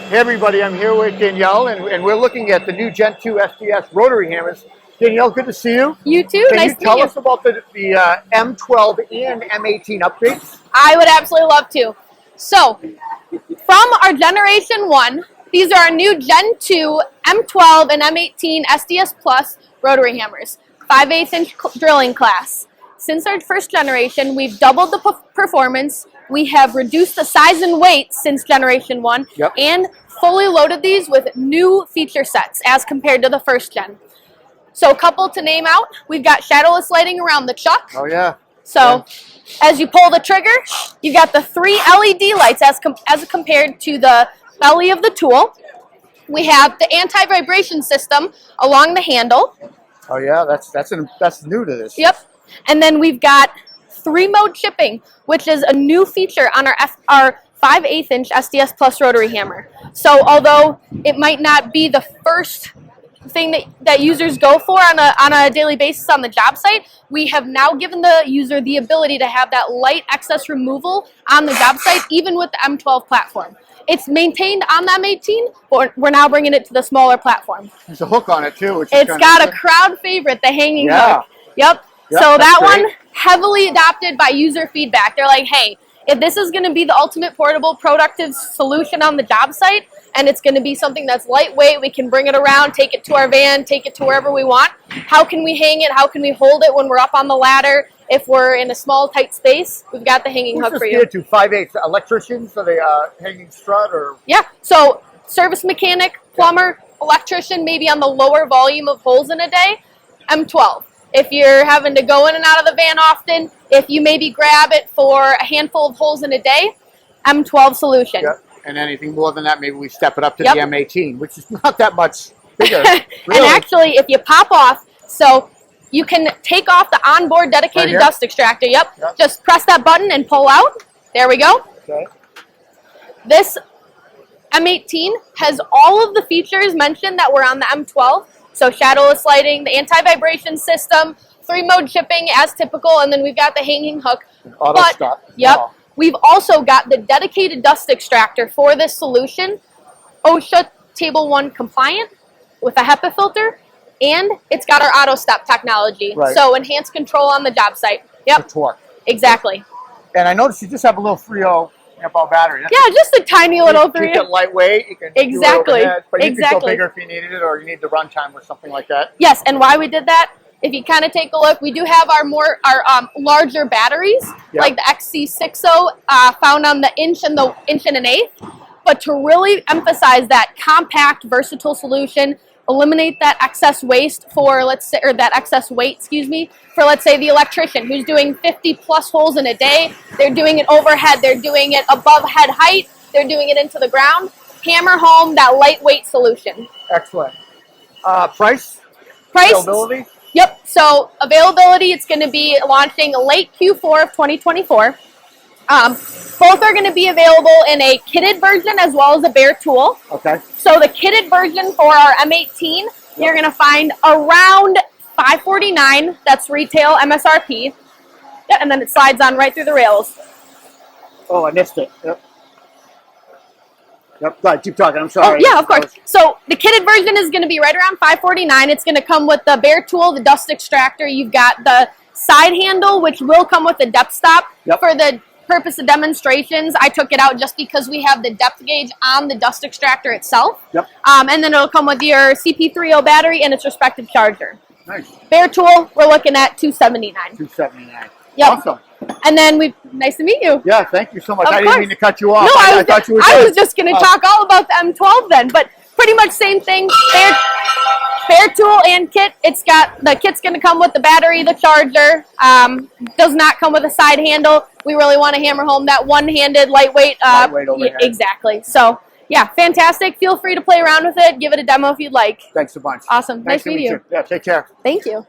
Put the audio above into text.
Hey everybody, I'm here with Danielle, and we're looking at the new Gen 2 SDS rotary hammers. Danielle, good to see you. You too. Can you tell us about the M12 and M18 updates? I would absolutely love to. So, from our Generation 1, these are our new Gen 2 M12 and M18 SDS Plus rotary hammers, 5/8 inch drilling class. Since our first generation, we've doubled the performance. We have reduced the size and weight since Generation 1, and fully loaded these with new feature sets as compared to the first gen. So a couple to name out, we've got shadowless lighting around the chuck. Oh yeah. So as you pull the trigger, you've got the 3 LED lights as compared to the belly of the tool. We have the anti-vibration system along the handle. Oh yeah, that's new to this. Yep. And then we've got 3-mode chipping, which is a new feature on our 5/8 inch SDS Plus rotary hammer. So although it might not be the first thing that users go for on a daily basis on the job site, we have now given the user the ability to have that light excess removal on the job site, even with the M12 platform. It's maintained on the M18, but we're now bringing it to the smaller platform. There's a hook on it too. It's got a crowd favorite, the hanging hook. Yep. Yep, so that great. one, heavily adopted by user feedback. They're like, hey, if this is going to be the ultimate portable productive solution on the job site, and it's going to be something that's lightweight, we can bring it around, take it to our van, take it to wherever we want. How can we hang it? How can we hold it when we're up on the ladder? If we're in a small, tight space, we've got the hanging hook for you. To 5/8 electricians, are they hanging strut or? Yeah, so service mechanic, plumber, electrician, maybe on the lower volume of holes in a day, M12. If you're having to go in and out of the van often, if you maybe grab it for a handful of holes in a day, M12 solution. Yep. And anything more than that, maybe we step it up to the M18, which is not that much bigger. Really. And actually, if you pop off, so you can take off the onboard dedicated dust extractor. Yep. Just press that button and pull out. There we go. Okay. This M18 has all of the features mentioned that were on the M12. So shadowless lighting, the anti-vibration system, 3-mode chipping as typical, and then we've got the hanging hook. Auto stop. Yep. Oh. We've also got the dedicated dust extractor for this solution, OSHA Table 1 compliant with a HEPA filter, and it's got our auto stop technology. Right. So enhanced control on the job site. Yep. The torque. Exactly. And I noticed you just have a little 3.0 amp hour battery. Yeah, just a tiny little 3. Keep it lightweight. You can exactly. Do it overhead, but you can go bigger if you needed it, or you need the runtime or something like that. Yes, and why we did that, if you kind of take a look, we do have our larger batteries, like the XC60 found on the inch and an eighth. But to really emphasize that compact, versatile solution, eliminate that excess waste for, let's say, or that excess weight, excuse me, for, let's say, the electrician who's doing 50 plus holes in a day. They're doing it overhead, they're doing it above head height, they're doing it into the ground. Hammer home that lightweight solution. Excellent. Price? Availability? Yep. So availability, it's going to be launching late Q4 of 2024. Both are going to be available in a kitted version as well as a bare tool. Okay. So the kitted version for our M18, you're going to find around $549. That's retail MSRP. Yeah, and then it slides on right through the rails. Oh, I missed it. Yep. Yep. Go ahead, keep talking. I'm sorry. Oh, yeah, of course. So the kitted version is going to be right around $549. It's going to come with the bare tool, the dust extractor. You've got the side handle, which will come with a depth stop. For the purpose of demonstrations, I took it out just because we have the depth gauge on the dust extractor itself. And then it'll come with your CP30 battery and its respective charger. Nice. Bare tool, we're looking at $279. $279. Yep. Awesome. And then nice to meet you. Yeah, thank you so much. Of I didn't mean to cut you off. No, I thought you were I was just going to talk all about the M12 then, but pretty much same thing. Bare tool and kit. The kit's going to come with the battery, the charger. Does not come with a side handle. We really want to hammer home that one-handed, lightweight. Overhead. Exactly. So, yeah, fantastic. Feel free to play around with it. Give it a demo if you'd like. Thanks a bunch. Awesome. Nice to meet you. Yeah, take care. Thank you.